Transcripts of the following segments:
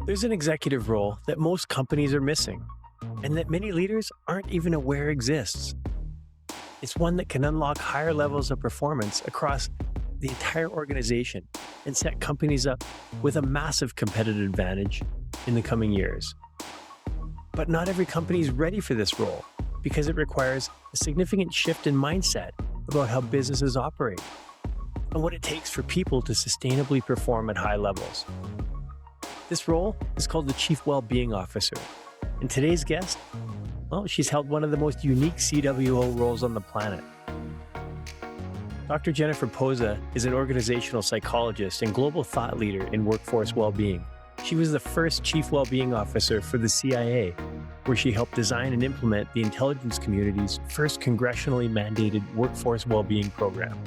There's an executive role that most companies are missing and that many leaders aren't even aware exists. It's one that can unlock higher levels of performance across the entire organization and set companies up with a massive competitive advantage in the coming years. But not every company is ready for this role because it requires a significant shift in mindset about how businesses operate and what it takes for people to sustainably perform at high levels. This role is called the Chief Wellbeing Officer. And today's guest, well, she's held one of the most unique CWO roles on the planet. Dr. Jennifer Posa is an organizational psychologist and global thought leader in workforce well-being. She was the first Chief Wellbeing Officer for the CIA, where she helped design and implement the intelligence community's first congressionally mandated workforce well-being program.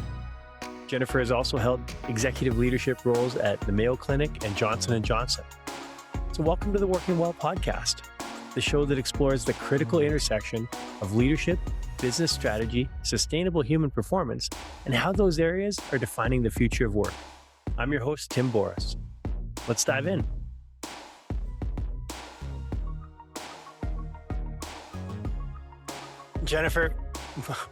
Jennifer has also held executive leadership roles at the Mayo Clinic and Johnson & Johnson. So welcome to the Working Well podcast, the show that explores the critical intersection of leadership, business strategy, sustainable human performance, and how those areas are defining the future of work. I'm your host, Tim Borys. Let's dive in. Jennifer,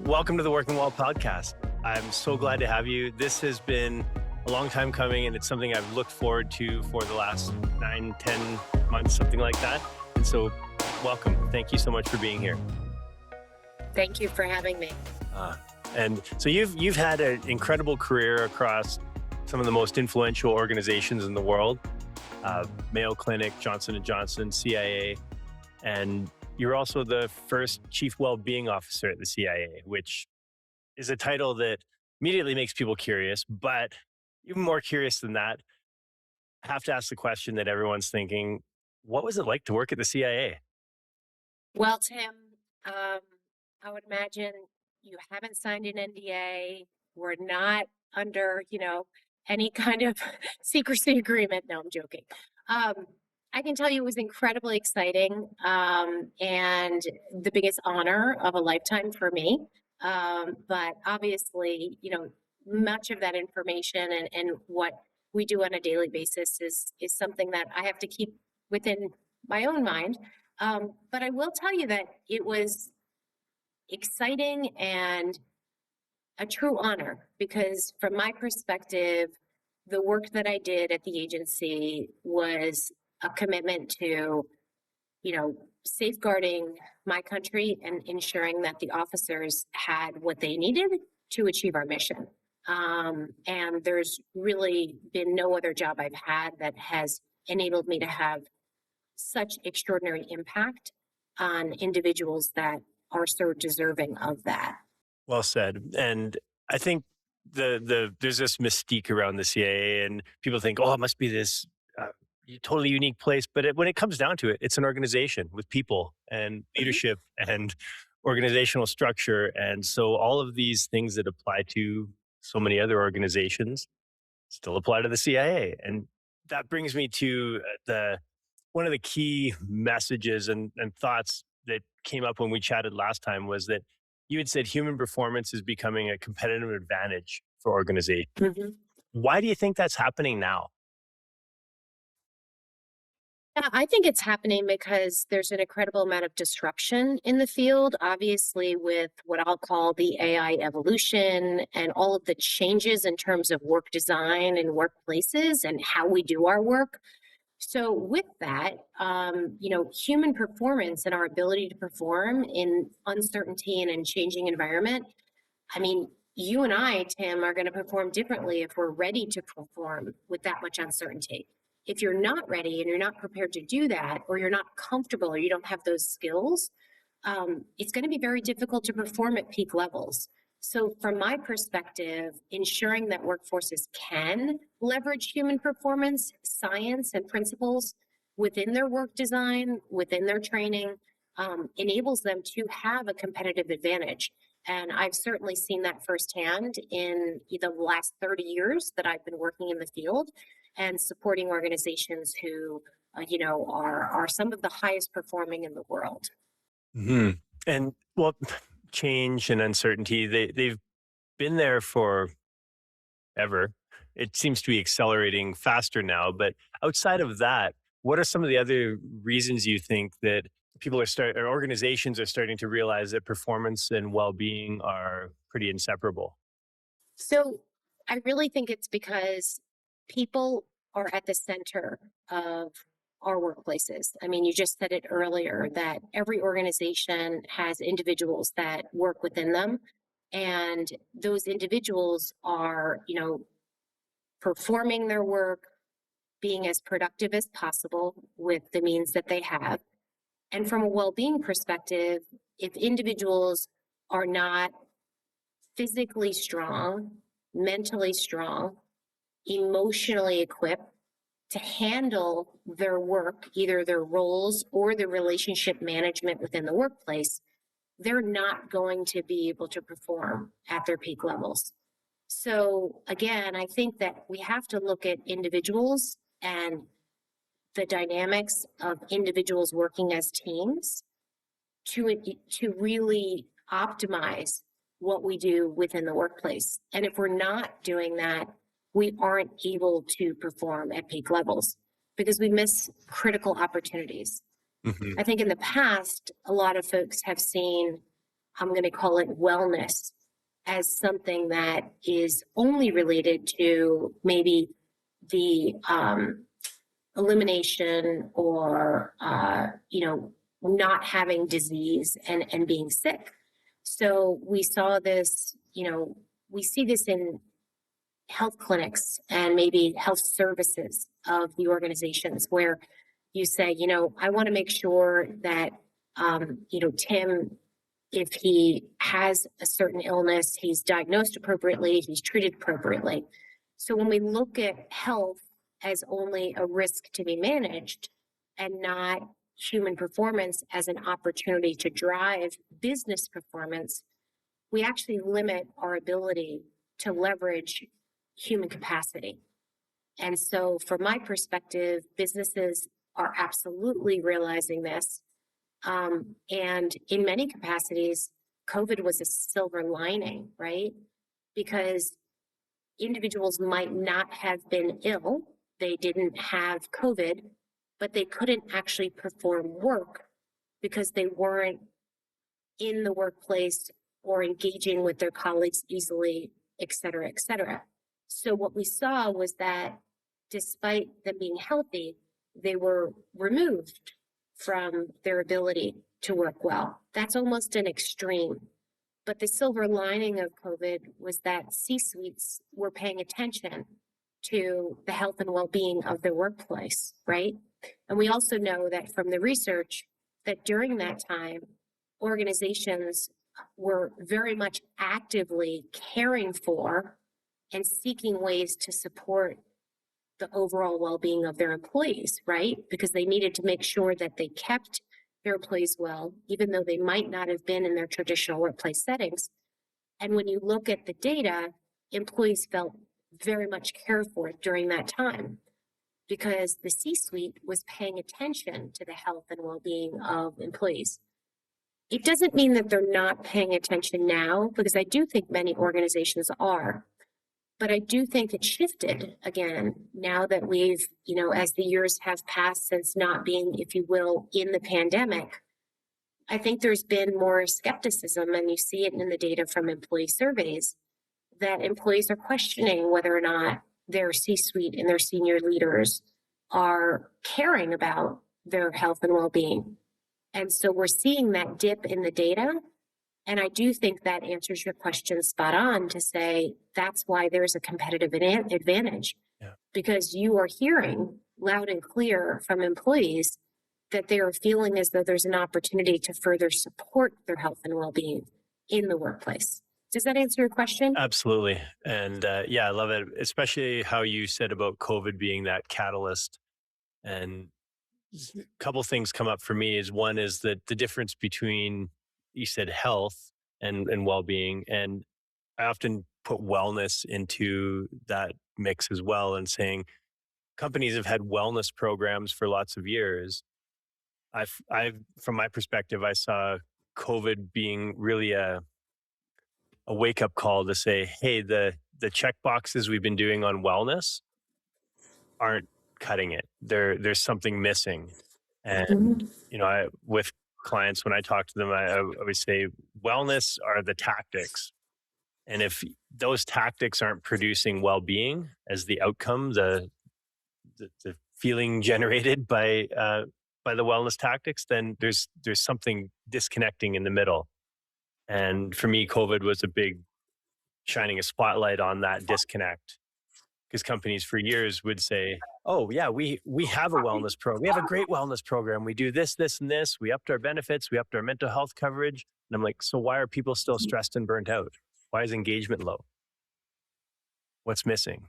welcome to the Working Well podcast. I'm so glad to have you. This has been a long time coming, and it's something I've looked forward to for the last 9-10 months, something like that. And so welcome. Thank you so much for being here. Thank you for having me. And so you've had an incredible career across some of the most influential organizations in the world, Mayo Clinic, Johnson & Johnson, CIA, and you're also the first Chief Wellbeing Officer at the CIA, which is a title that immediately makes people curious, but even more curious than that, I have to ask the question that everyone's thinking, what was it like to work at the CIA? Well, Tim, I would imagine you haven't signed an NDA. We're not under, any kind of secrecy agreement. No, I'm joking. I can tell you it was incredibly exciting and the biggest honor of a lifetime for me. But obviously, much of that information and what we do on a daily basis is something that I have to keep within my own mind. But I will tell you that it was exciting and a true honor because from my perspective, the work that I did at the agency was a commitment to, safeguarding my country and ensuring that the officers had what they needed to achieve our mission. And there's really been no other job I've had that has enabled me to have such extraordinary impact on individuals that are so deserving of that. Well said. And I think there's this mystique around the CIA, and people think, oh, it must be this totally unique place. But when it comes down to it, it's an organization with people and leadership and organizational structure. And so all of these things that apply to so many other organizations still apply to the CIA. And that brings me to one of the key messages and thoughts that came up when we chatted last time was that you had said human performance is becoming a competitive advantage for organizations. Mm-hmm. Why do you think that's happening now? Yeah, I think it's happening because there's an incredible amount of disruption in the field, obviously with what I'll call the AI evolution and all of the changes in terms of work design and workplaces and how we do our work. So with that, human performance and our ability to perform in uncertainty and in changing environment, I mean, you and I, Tim, are going to perform differently if we're ready to perform with that much uncertainty. If you're not ready and you're not prepared to do that, or you're not comfortable or you don't have those skills, it's going to be very difficult to perform at peak levels. So from my perspective, ensuring that workforces can leverage human performance, science, and principles within their work design, within their training, enables them to have a competitive advantage. And I've certainly seen that firsthand in the last 30 years that I've been working in the field and supporting organizations who, are some of the highest performing in the world. Mm-hmm. And change and uncertainty, they've been there for ever. It seems to be accelerating faster now. But outside of that, What are some of the other reasons you think that or organizations are starting to realize that performance and well-being are pretty inseparable? So I really think it's because people are at the center of our workplaces. I mean, you just said it earlier that every organization has individuals that work within them. And those individuals are, performing their work, being as productive as possible with the means that they have. And from a well being perspective, if individuals are not physically strong, mentally strong, emotionally equipped to handle their work, either their roles or the relationship management within the workplace, they're not going to be able to perform at their peak levels. So, again, I think that we have to look at individuals and the dynamics of individuals working as teams to really optimize what we do within the workplace. And if we're not doing that, we aren't able to perform at peak levels because we miss critical opportunities. Hmm. I think in the past, a lot of folks have seen, I'm going to call it wellness, as something that is only related to maybe the elimination or not having disease and being sick. So we saw this, we see this in health clinics and maybe health services of the organizations where you say, I want to make sure that Tim, if he has a certain illness, he's diagnosed appropriately, he's treated appropriately. So when we look at health as only a risk to be managed and not human performance as an opportunity to drive business performance, we actually limit our ability to leverage human capacity. And so, from my perspective, businesses are absolutely realizing this. And in many capacities, COVID was a silver lining, right? Because individuals might not have been ill, they didn't have COVID, but they couldn't actually perform work because they weren't in the workplace or engaging with their colleagues easily, et cetera, et cetera. So what we saw was that despite them being healthy, they were removed from their ability to work well. That's almost an extreme. But the silver lining of COVID was that C-suites were paying attention to the health and well-being of their workplace, right? And we also know that from the research that during that time, organizations were very much actively caring for and seeking ways to support the overall well-being of their employees, right? Because they needed to make sure that they kept their employees well, even though they might not have been in their traditional workplace settings. And when you look at the data, employees felt very much cared for during that time because the C-suite was paying attention to the health and well-being of employees. It doesn't mean that they're not paying attention now, because I do think many organizations are. But I do think it shifted again now that we've, as the years have passed since not being, if you will, in the pandemic. I think there's been more skepticism, and you see it in the data from employee surveys, that employees are questioning whether or not their C-suite and their senior leaders are caring about their health and well-being. And so we're seeing that dip in the data. And I do think that answers your question spot on to say that's why there's a competitive advantage. Yeah. Because you are hearing loud and clear from employees that they are feeling as though there's an opportunity to further support their health and well-being in the workplace. Does that answer your question? Absolutely. And yeah, I love it, especially how you said about COVID being that catalyst. And a couple things come up for me is one is that the difference between, you said health and well-being. And I often put wellness into that mix as well and saying companies have had wellness programs for lots of years. From my perspective, I saw COVID being really a wake up call to say, hey, the check boxes we've been doing on wellness aren't cutting it. There's something missing. And, Mhm. with clients, when I talk to them, I always say wellness are the tactics. And if those tactics aren't producing well-being as the outcome, the feeling generated by the wellness tactics, then there's something disconnecting in the middle. And for me, COVID was a big shining a spotlight on that disconnect, because companies for years would say, "Oh yeah, we have a wellness program. We have a great wellness program. We do this, this, and this. We upped our benefits. We upped our mental health coverage." And I'm like, so why are people still stressed and burnt out? Why is engagement low? What's missing?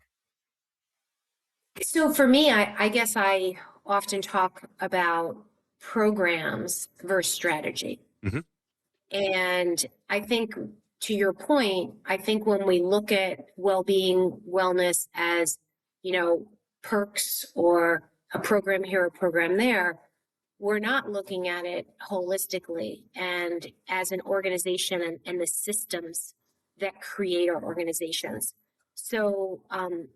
So for me, I guess I often talk about programs versus strategy. Mhm. And I think to your point, I think when we look at well-being, wellness as, perks or a program here, a program there, we're not looking at it holistically and as an organization and the systems that create our organizations. So, I'm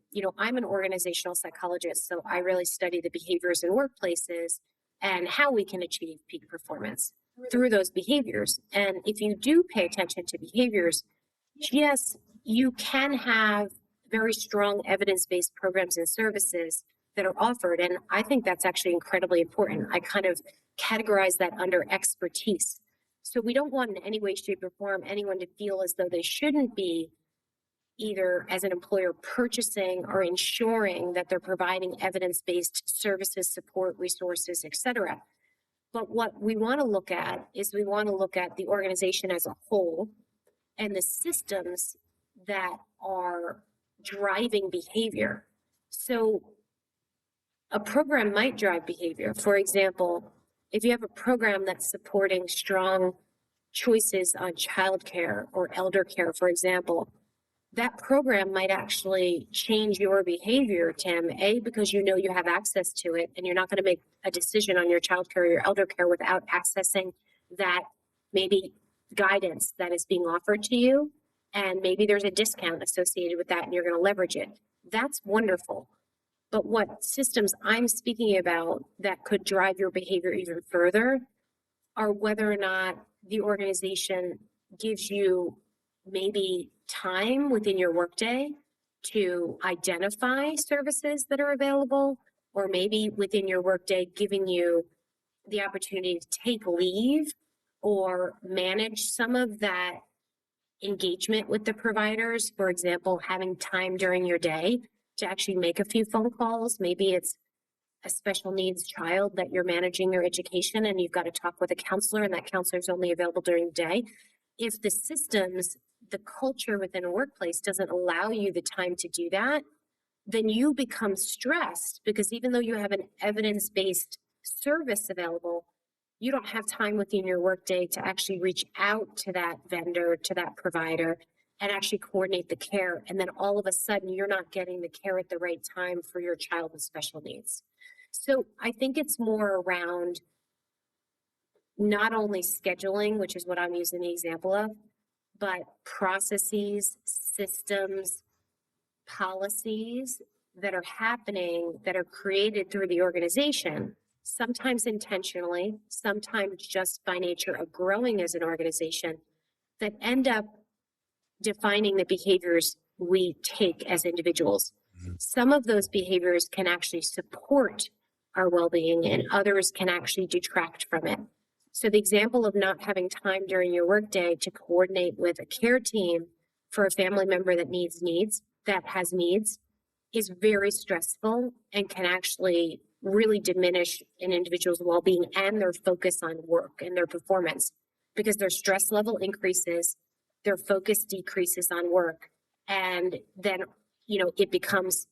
an organizational psychologist, so I really study the behaviors in workplaces and how we can achieve peak performance through those behaviors. And if you do pay attention to behaviors, yes, you can have very strong evidence-based programs and services that are offered. And I think that's actually incredibly important. I kind of categorize that under expertise. So we don't want in any way, shape, or form anyone to feel as though they shouldn't be either as an employer purchasing or ensuring that they're providing evidence-based services, support, resources, et cetera. But what we want to look at is we want to look at the organization as a whole and the systems that are driving behavior. So a program might drive behavior. For example, if you have a program that's supporting strong choices on childcare or elder care, for example, that program might actually change your behavior, Tim, because you have access to it and you're not going to make a decision on your childcare or your elder care without accessing that maybe guidance that is being offered to you. And maybe there's a discount associated with that and you're going to leverage it. That's wonderful. But what systems I'm speaking about that could drive your behavior even further are whether or not the organization gives you maybe time within your workday to identify services that are available, or maybe within your workday giving you the opportunity to take leave or manage some of that engagement with the providers. For example, having time during your day to actually make a few phone calls. Maybe it's a special needs child that you're managing their education and you've got to talk with a counselor and that counselor is only available during the day. If the systems, the culture within a workplace doesn't allow you the time to do that, then you become stressed because even though you have an evidence-based service available, you don't have time within your workday to actually reach out to that vendor, to that provider, and actually coordinate the care. And then all of a sudden, you're not getting the care at the right time for your child with special needs. So I think it's more around not only scheduling, which is what I'm using the example of, but processes, systems, policies that are happening, that are created through the organization, sometimes intentionally, sometimes just by nature of growing as an organization, that end up defining the behaviors we take as individuals. Mhm. Some of those behaviors can actually support our well-being and others can actually detract from it. So the example of not having time during your workday to coordinate with a care team for a family member that has needs is very stressful and can actually really diminish an individual's well-being and their focus on work and their performance because their stress level increases, their focus decreases on work, and then it becomes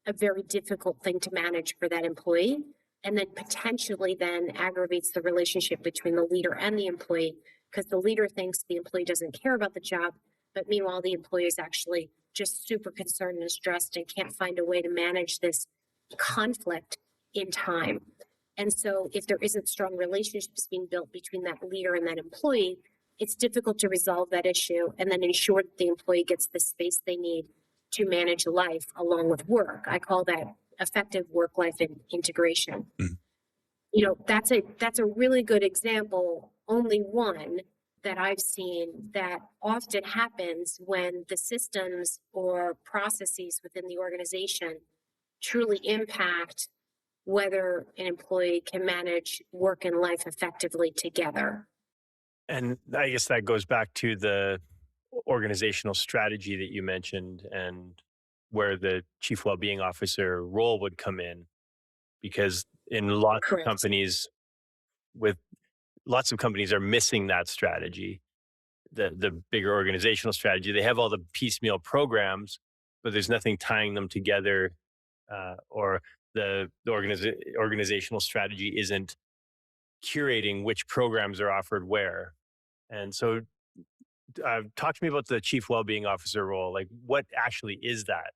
a very difficult thing to manage for that employee, and then potentially then aggravates the relationship between the leader and the employee because the leader thinks the employee doesn't care about the job, but meanwhile the employee is actually just super concerned and stressed and can't find a way to manage this conflict in time. And so if there isn't strong relationships being built between that leader and that employee, it's difficult to resolve that issue and then ensure that the employee gets the space they need to manage life along with work. I call that effective work-life integration. Mhm. You know, that's a really good example, only one that I've seen that often happens when the systems or processes within the organization truly impact whether an employee can manage work and life effectively together. And I guess that goes back to the organizational strategy that you mentioned and where the chief well-being officer role would come in, because in lots of Correct. companies with lots of companies are missing that strategy, the bigger organizational strategy. They have all the piecemeal programs, but there's nothing tying them together, or the organizational strategy isn't curating which programs are offered where. And so, talk to me about the chief well-being officer role. Like, what actually is that?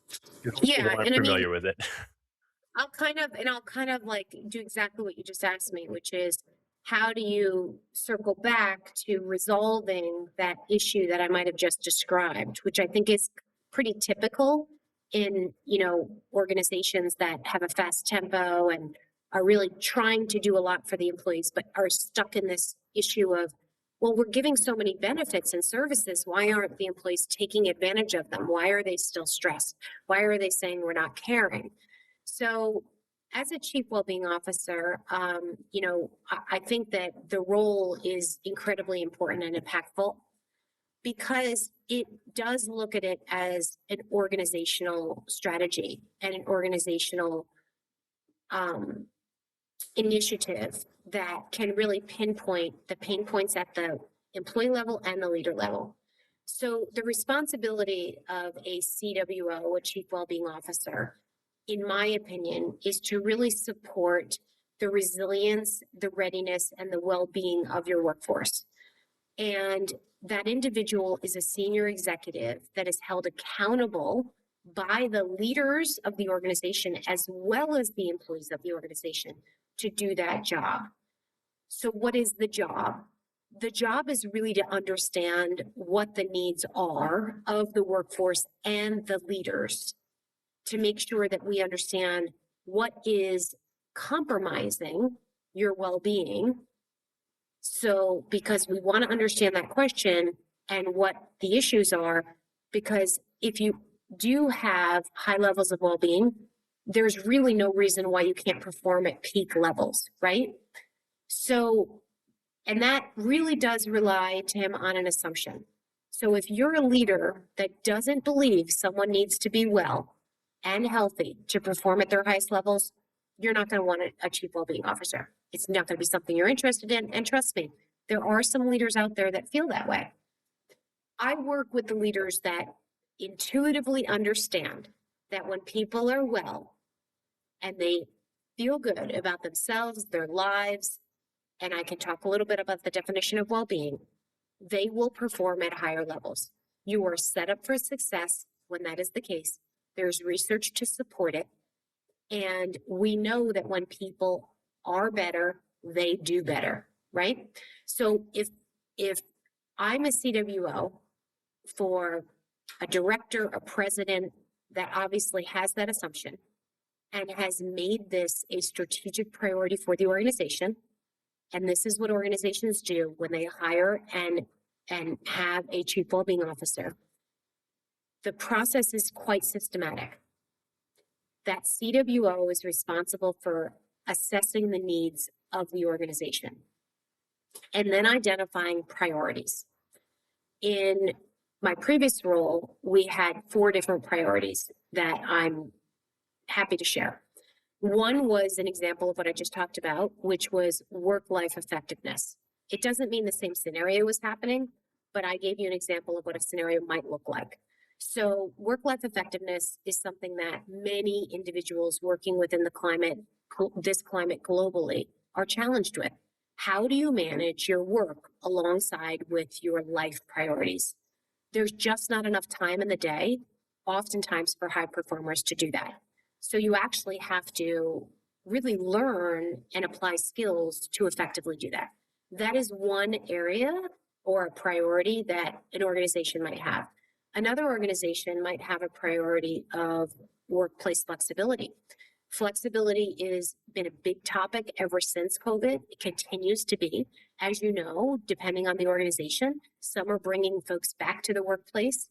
'Cause most people Yeah, aren't and I mean, familiar with it. I'll kind of like do exactly what you just asked me, which is how do you circle back to resolving that issue that I might have just described, which I think is pretty typical in, you know, organizations that have a fast tempo and are really trying to do a lot for the employees, but are stuck in this issue of, well, we're giving so many benefits and services. Why aren't the employees taking advantage of them? Why are they still stressed? Why are they saying we're not caring? So, as a chief well-being officer, you know, I think that the role is incredibly important and impactful because it does look at it as an organizational strategy and an organizational um, initiative that can really pinpoint the pain points at the employee level and the leader level. So the responsibility of a CWO, a chief well-being officer, in my opinion, is to really support the resilience, the readiness, and the well-being of your workforce. And that individual is a senior executive that is held accountable by the leaders of the organization as well as the employees of the organization to do that job. So, what is the job? The job is really to understand what the needs are of the workforce and the leaders to make sure that we understand what is compromising your well-being. So, because we want to understand that question and what the issues are, because if you do have high levels of well-being, there's really no reason why you can't perform at peak levels, right? So, and that really does rely, Tim, on an assumption. So if you're a leader that doesn't believe someone needs to be well and healthy to perform at their highest levels, you're not going to want a chief well-being officer. It's not going to be something you're interested in. And trust me, there are some leaders out there that feel that way. I work with the leaders that intuitively understand that when people are well and they feel good about themselves, their lives, and I can talk a little bit about the definition of well-being, they will perform at higher levels. You are set up for success when that is the case. There's research to support it. And we know that when people are better, they do better, right? So if I'm a CWO for a director, a president that obviously has that assumption and has made this a strategic priority for the organization, and this is what organizations do when they hire and have a chief well-being officer. The process is quite systematic. That CWO is responsible for assessing the needs of the organization and then identifying priorities. In my previous role, we had 4 different priorities that I'm happy to share. One was an example of what I just talked about, which was work-life effectiveness. It doesn't mean the same scenario was happening, but I gave you an example of what a scenario might look like. So work-life effectiveness is something that many individuals working within this climate globally are challenged with. How do you manage your work alongside with your life priorities? There's just not enough time in the day, oftentimes for high performers to do that. So you actually have to really learn and apply skills to effectively do that. That is one area or a priority that an organization might have. Another organization might have a priority of workplace flexibility. Flexibility has been a big topic ever since COVID. It continues to be. As you know, depending on the organization, some are bringing folks back to the workplace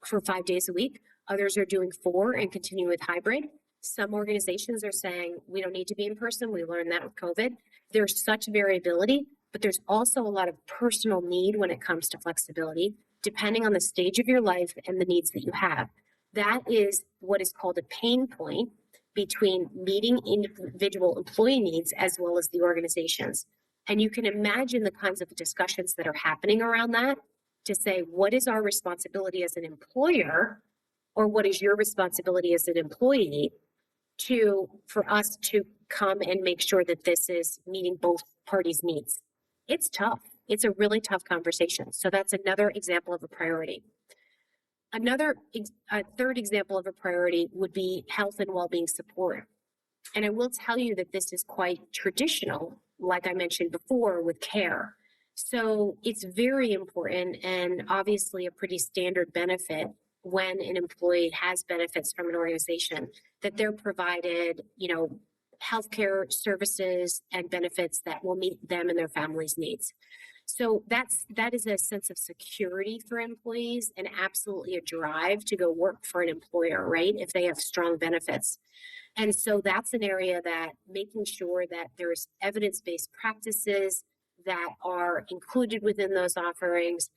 for 5 days a week. Others are doing 4 and continue with hybrid. Some organizations are saying we don't need to be in person. We learned that with COVID. There's such variability, but there's also a lot of personal need when it comes to flexibility, depending on the stage of your life and the needs that you have. That is what is called a pain point between meeting individual employee needs as well as the organizations. And you can imagine the kinds of discussions that are happening around that to say, what is our responsibility as an employer, or what is your responsibility as an employee for us to come and make sure that this is meeting both parties' needs. It's tough. It's a really tough conversation. So that's another example of a priority. A third example of a priority would be health and well-being support. And I will tell you that this is quite traditional, like I mentioned before, with care. So it's very important and obviously a pretty standard benefit when an employee has benefits from an organization that they're provided, healthcare services and benefits that will meet them and their families' needs. So that is a sense of security for employees and absolutely a drive to go work for an employer, right? If they have strong benefits. And so that's an area that making sure that there's evidence-based practices that are included within those offerings,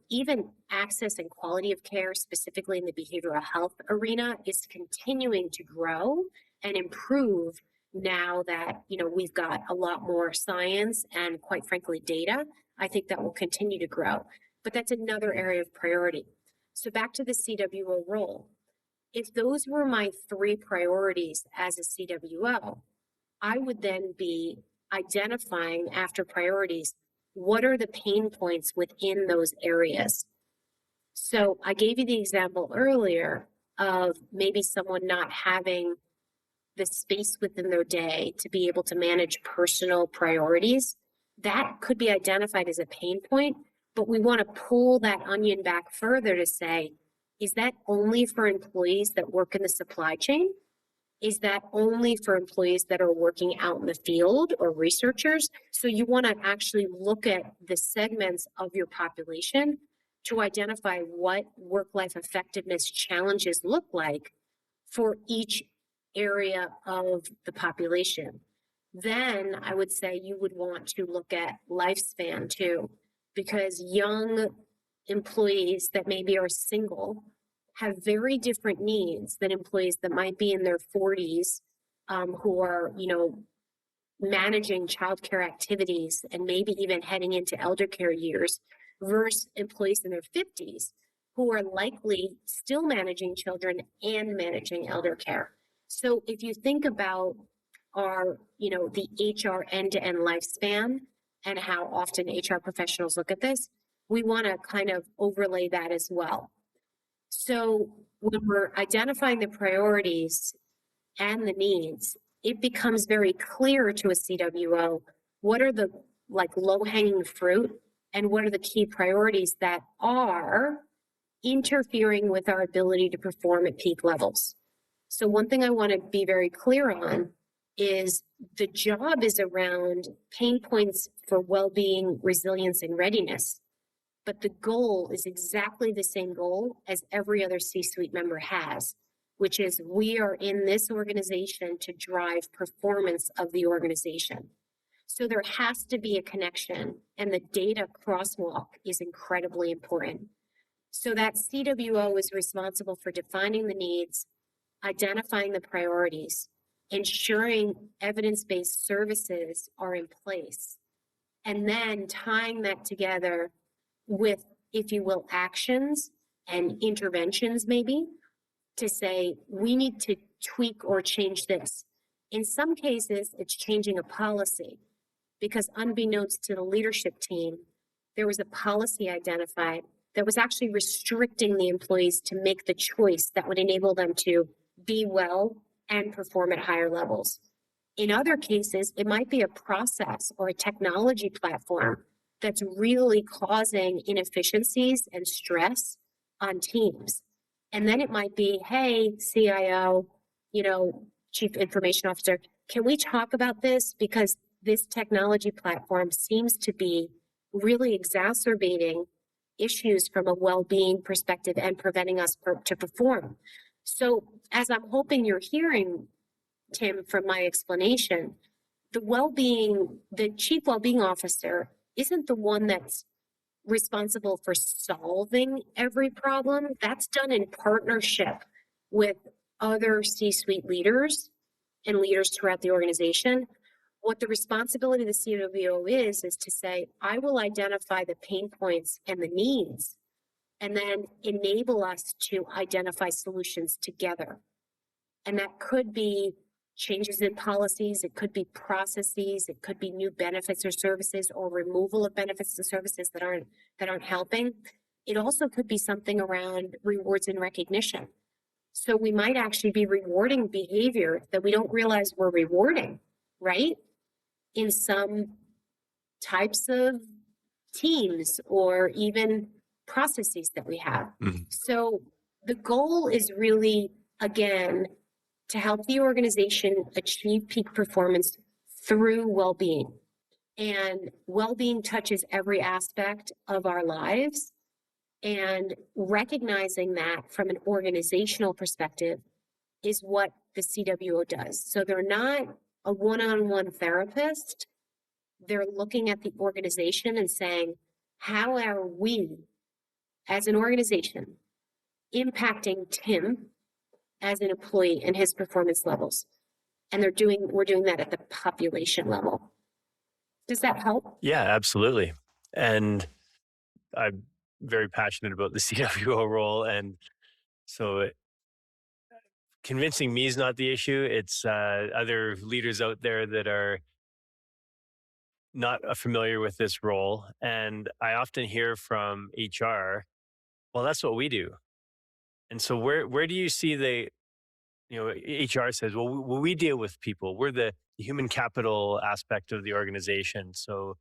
even access and quality of care, specifically in the behavioral health arena, is continuing to grow and improve now that, we've got a lot more science and, quite frankly, data. I think that will continue to grow. But that's another area of priority. So back to the CWO role. If those were my 3 priorities as a CWO, I would then be identifying after priorities, what are the pain points within those areas? So I gave you the example earlier of maybe someone not having the space within their day to be able to manage personal priorities. That could be identified as a pain point, but we want to pull that onion back further to say, is that only for employees that work in the supply chain? Is that only for employees that are working out in the field or researchers? So you want to actually look at the segments of your population to identify what work-life effectiveness challenges look like for each area of the population. Then I would say you would want to look at lifespan too, because young employees that maybe are single have very different needs than employees that might be in their 40s, who are, managing childcare activities and maybe even heading into elder care years, versus employees in their 50s who are likely still managing children and managing elder care. So if you think about our, the HR end-to-end lifespan and how often HR professionals look at this, we want to kind of overlay that as well. So when we're identifying the priorities and the needs, it becomes very clear to a CWO what are the low-hanging fruit and what are the key priorities that are interfering with our ability to perform at peak levels. So one thing I want to be very clear on is the job is around pain points for well-being, resilience, and readiness. But the goal is exactly the same goal as every other C-suite member has, which is we are in this organization to drive performance of the organization. So there has to be a connection, and the data crosswalk is incredibly important. So that CWO is responsible for defining the needs, identifying the priorities, ensuring evidence-based services are in place, and then tying that together with, if you will, actions and interventions maybe to say, we need to tweak or change this. In some cases, it's changing a policy because unbeknownst to the leadership team, there was a policy identified that was actually restricting the employees to make the choice that would enable them to be well and perform at higher levels. In other cases, it might be a process or a technology platform that's really causing inefficiencies and stress on teams. And then it might be, hey, CIO, Chief Information Officer, can we talk about this? Because this technology platform seems to be really exacerbating issues from a well-being perspective and preventing us to perform. So as I'm hoping you're hearing, Tim, from my explanation, the Chief Wellbeing Officer isn't the one that's responsible for solving every problem. That's done in partnership with other C-suite leaders and leaders throughout the organization. What the responsibility of the CWO is to say, I will identify the pain points and the needs, and then enable us to identify solutions together. And that could be changes in policies, it could be processes, it could be new benefits or services, or removal of benefits and services that aren't helping. It also could be something around rewards and recognition. So we might actually be rewarding behavior that we don't realize we're rewarding, right? In some types of teams or even processes that we have. Mm-hmm. So the goal is really, again, to help the organization achieve peak performance through well-being. And well-being touches every aspect of our lives. And recognizing that from an organizational perspective is what the CWO does. So they're not a one-on-one therapist. They're looking at the organization and saying, how are we as an organization impacting Tim as an employee and his performance levels? And we're doing that at the population level. Does that help? Yeah, absolutely. And I'm very passionate about the CWO role. And so convincing me is not the issue. It's other leaders out there that are not familiar with this role. And I often hear from HR, well, that's what we do. And so where do you see HR says, well, we deal with people. We're the human capital aspect of the organization. So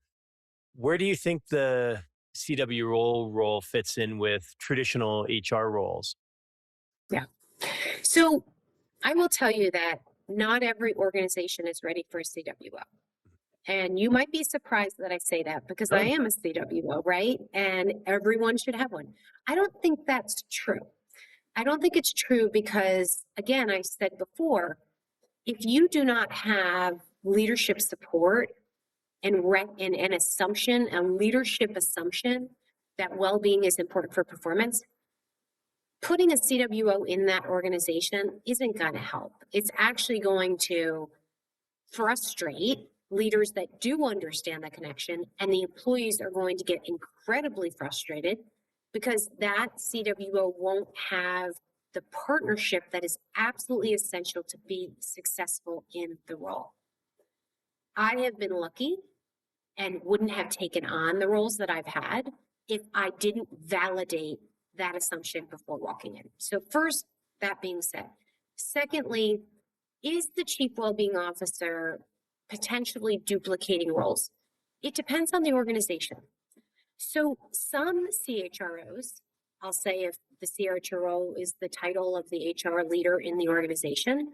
where do you think the CWO role fits in with traditional HR roles? Yeah. So I will tell you that not every organization is ready for a CWO. And you might be surprised that I say that because I am a CWO, right? And everyone should have one. I don't think that's true. I don't think it's true because, again, I said before, if you do not have leadership support and an assumption, a leadership assumption that well-being is important for performance, putting a CWO in that organization isn't going to help. It's actually going to frustrate leaders that do understand the connection, and the employees are going to get incredibly frustrated because that CWO won't have the partnership that is absolutely essential to be successful in the role. I have been lucky and wouldn't have taken on the roles that I've had if I didn't validate that assumption before walking in. So first, that being said. Secondly, is the Chief Wellbeing Officer potentially duplicating roles? It depends on the organization. So some CHROs, I'll say if the CHRO is the title of the HR leader in the organization,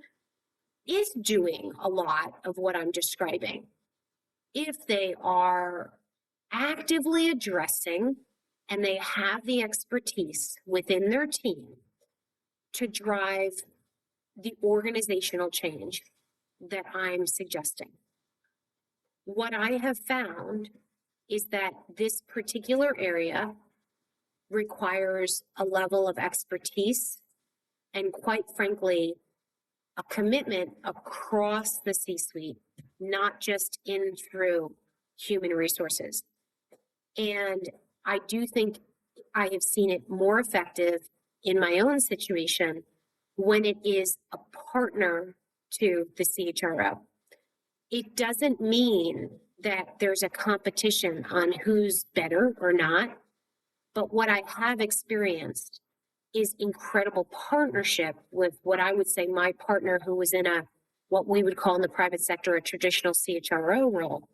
is doing a lot of what I'm describing. If they are actively addressing and they have the expertise within their team to drive the organizational change that I'm suggesting. What I have found is that this particular area requires a level of expertise and, quite frankly, a commitment across the C-suite, not just in through human resources. And I do think I have seen it more effective in my own situation when it is a partner to the CHRO. It doesn't mean that there's a competition on who's better or not, but what I have experienced is incredible partnership with what I would say my partner who was in what we would call in the private sector a traditional CHRO role.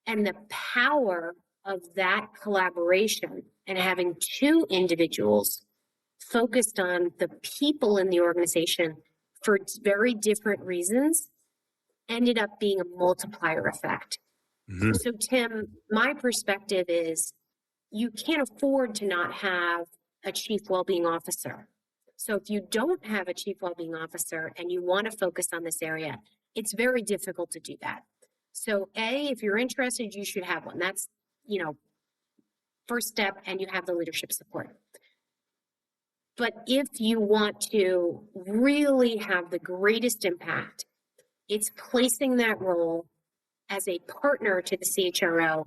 And the power of that collaboration and having two individuals focused on the people in the organization for very different reasons ended up being a multiplier effect. Mm-hmm. So, Tim, my perspective is you can't afford to not have a chief wellbeing officer. So if you don't have a chief wellbeing officer and you want to focus on this area, it's very difficult to do that. So if you're interested, you should have one. That's, first step, and you have the leadership support. But if you want to really have the greatest impact, it's placing that role as a partner to the CHRO,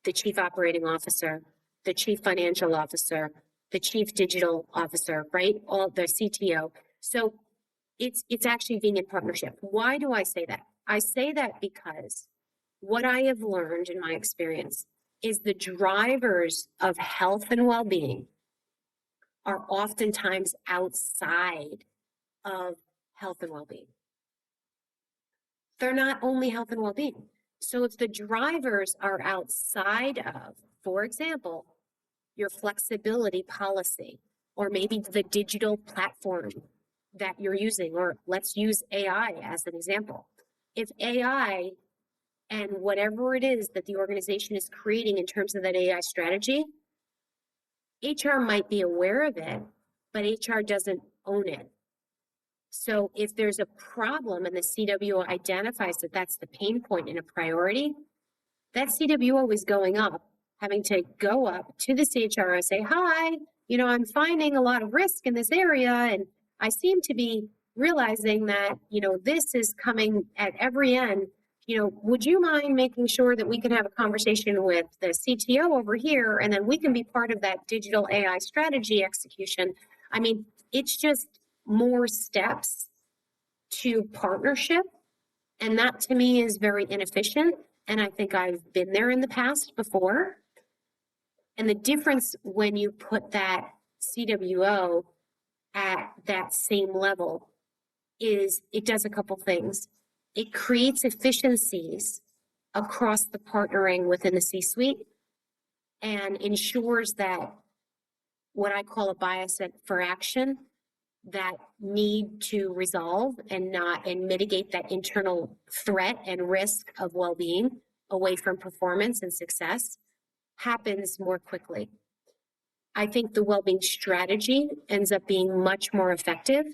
the chief operating officer, the chief financial officer, the chief digital officer, right? All the CTO. So it's actually being in partnership. Why do I say that? I say that because what I have learned in my experience is the drivers of health and well-being are oftentimes outside of health and well-being. They're not only health and well-being. So if the drivers are outside of, for example, your flexibility policy, or maybe the digital platform that you're using, or let's use AI as an example. If AI and whatever it is that the organization is creating in terms of that AI strategy, HR might be aware of it, but HR doesn't own it. So if there's a problem and the CWO identifies that that's the pain point and a priority, that CWO is going up, having to go up to the CHRO and say, hi, I'm finding a lot of risk in this area, and I seem to be realizing that, this is coming at every end. Would you mind making sure that we can have a conversation with the CTO over here, and then we can be part of that digital AI strategy execution? I mean, it's just more steps to partnership. And that to me is very inefficient. And I think I've been there in the past before. And the difference when you put that CWO at that same level is it does a couple things. It creates efficiencies across the partnering within the C-suite and ensures that what I call a bias for action, that need to resolve and mitigate that internal threat and risk of well-being away from performance and success, happens more quickly. I think the well-being strategy ends up being much more effective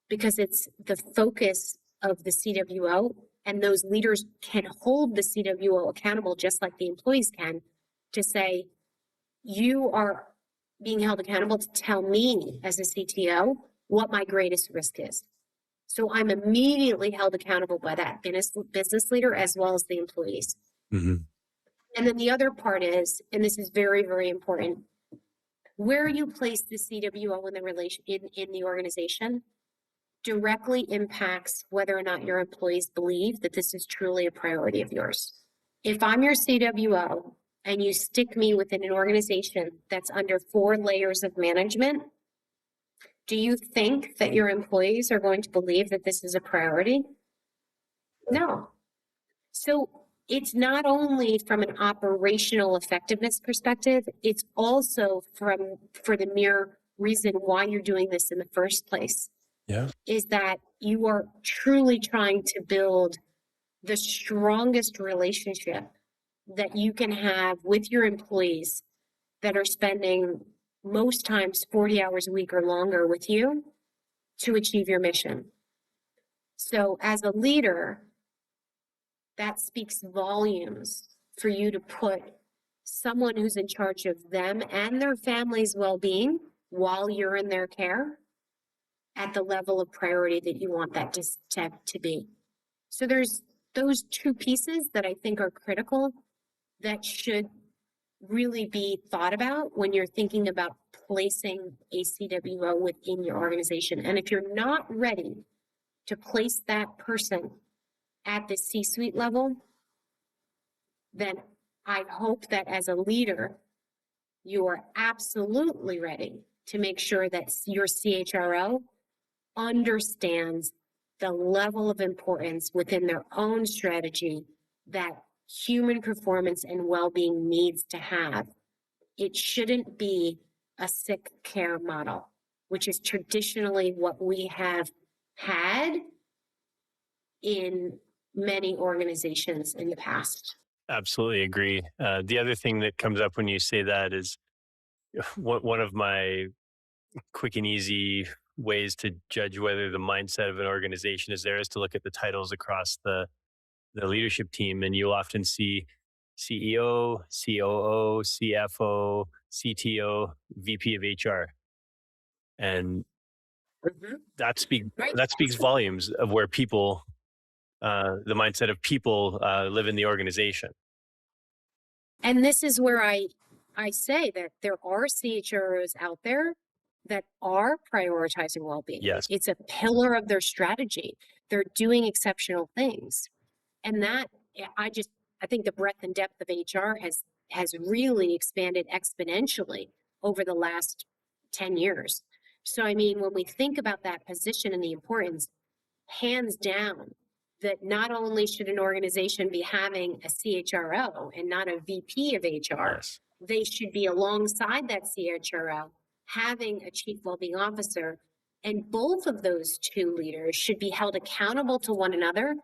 because it's the focus of the CWO, and those leaders can hold the CWO accountable just like the employees can, to say, you are being held accountable to tell me as a CTO what my greatest risk is. So I'm immediately held accountable by that business leader as well as the employees. Mm-hmm. And then the other part is, and this is very, very important, where you place the CWO in the organization directly impacts whether or not your employees believe that this is truly a priority of yours. If I'm your CWO and you stick me within an organization that's under 4 layers of management, do you think that your employees are going to believe that this is a priority? No. So it's not only from an operational effectiveness perspective, it's also for the mere reason why you're doing this in the first place. Yeah. Is that you are truly trying to build the strongest relationship that you can have with your employees that are spending most times 40 hours a week or longer with you to achieve your mission. So as a leader, that speaks volumes for you to put someone who's in charge of them and their family's well-being while you're in their care at the level of priority that you want that to be. So there's those 2 pieces that I think are critical that should really be thought about when you're thinking about placing a CWO within your organization. And if you're not ready to place that person at the C-suite level, then I hope that as a leader, you are absolutely ready to make sure that your CHRO understands the level of importance within their own strategy that human performance and well-being needs to have. It shouldn't be a sick care model, which is traditionally what we have had in many organizations in the past. Absolutely agree. The other thing that comes up when you say that is one of my quick and easy ways to judge whether the mindset of an organization is there is to look at the titles across the leadership team, and you'll often see CEO, COO, CFO, CTO, VP of HR, and Mhm. that speak Right. that speaks volumes of where people, the mindset of people, live in the organization. And this is where I say that there are CHROs out there that are prioritizing well-being. Yes, It's a pillar of their strategy. They're doing exceptional things. And that I think the breadth and depth of HR has really expanded exponentially over the last 10 years. So I mean, when we think about that position and the importance, hands down, that not only should an organization be having a CHRO and not a VP of HR, yes, they should be alongside that CHRO having a Chief Wellbeing Officer. And both of those two leaders should be held accountable to one another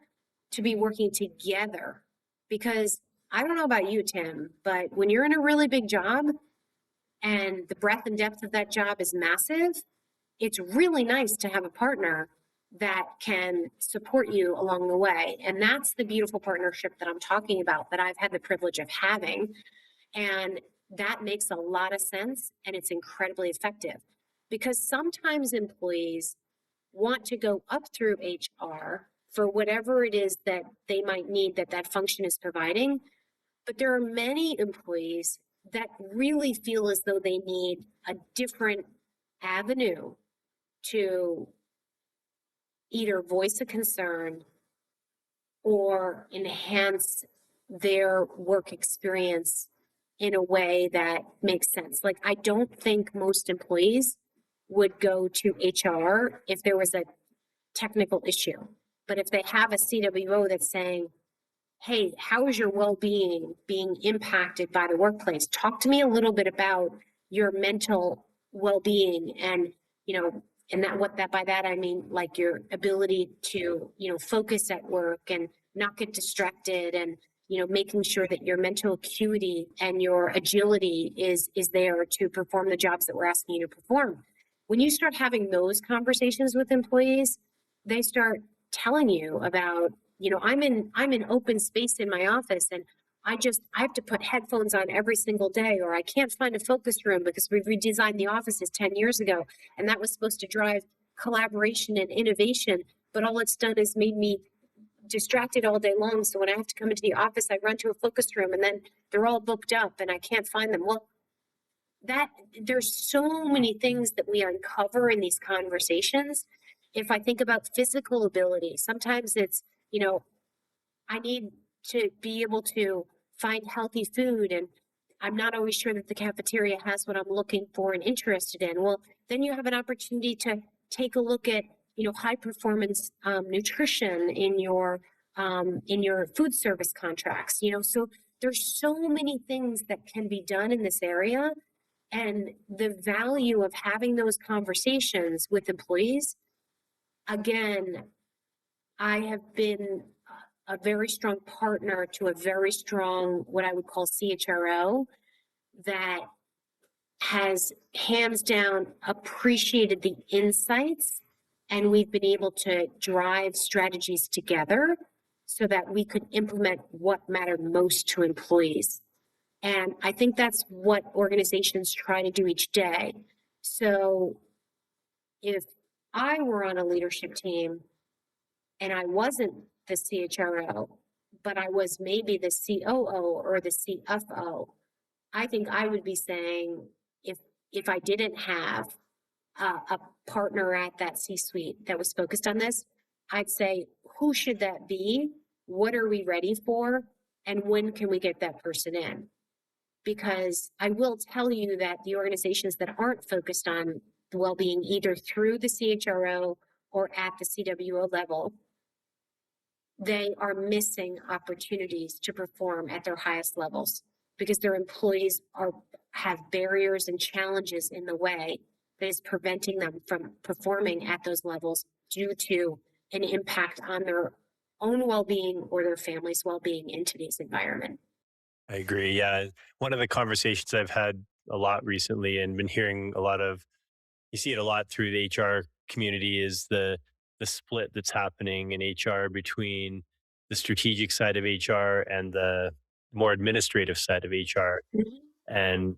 to be working together. Because I don't know about you, Tim, but when you're in a really big job and the breadth and depth of that job is massive, it's really nice to have a partner that can support you along the way. And that's the beautiful partnership that I'm talking about, that I've had the privilege of having. And that makes a lot of sense, and it's incredibly effective because sometimes employees want to go up through HR for whatever it is that they might need that function is providing. But there are many employees that really feel as though they need a different avenue to either voice a concern or enhance their work experience in a way that makes sense. Like, I don't think most employees would go to HR if there was a technical issue. But if they have a CWO that's saying, hey, how is your well-being being impacted by the workplace? Talk to me a little bit about your mental well-being and, and that what that by that I mean like your ability to, focus at work and not get distracted and, making sure that your mental acuity and your agility is there to perform the jobs that we're asking you to perform. When you start having those conversations with employees, they start telling you about, I'm in open space in my office and I have to put headphones on every single day, or I can't find a focus room because we redesigned the offices 10 years ago. And that was supposed to drive collaboration and innovation. But all it's done is made me distracted all day long. So when I have to come into the office, I run to a focus room and then they're all booked up and I can't find them. Well, there's so many things that we uncover in these conversations. If I think about physical ability, sometimes it's, I need to be able to find healthy food and I'm not always sure that the cafeteria has what I'm looking for and interested in. Well, then you have an opportunity to take a look at, high performance nutrition in your food service contracts. So there's so many things that can be done in this area, and the value of having those conversations with employees. Again, I have been a very strong partner to a very strong, what I would call CHRO, that has hands down appreciated the insights, and we've been able to drive strategies together so that we could implement what mattered most to employees. And I think that's what organizations try to do each day. So if I were on a leadership team and I wasn't the CHRO, but I was maybe the COO or the CFO, I think I would be saying, if I didn't have a partner at that C-suite that was focused on this, I'd say, who should that be? What are we ready for? And when can we get that person in? Because I will tell you that the organizations that aren't focused on well-being, either through the CHRO or at the CWO level, they are missing opportunities to perform at their highest levels because their employees are have barriers and challenges in the way that is preventing them from performing at those levels due to an impact on their own well-being or their family's well-being in today's environment. I agree. Yeah. One of the conversations I've had a lot recently and been hearing a lot of, you see it a lot through the HR community, is the split that's happening in HR between the strategic side of HR and the more administrative side of HR. Mhm. And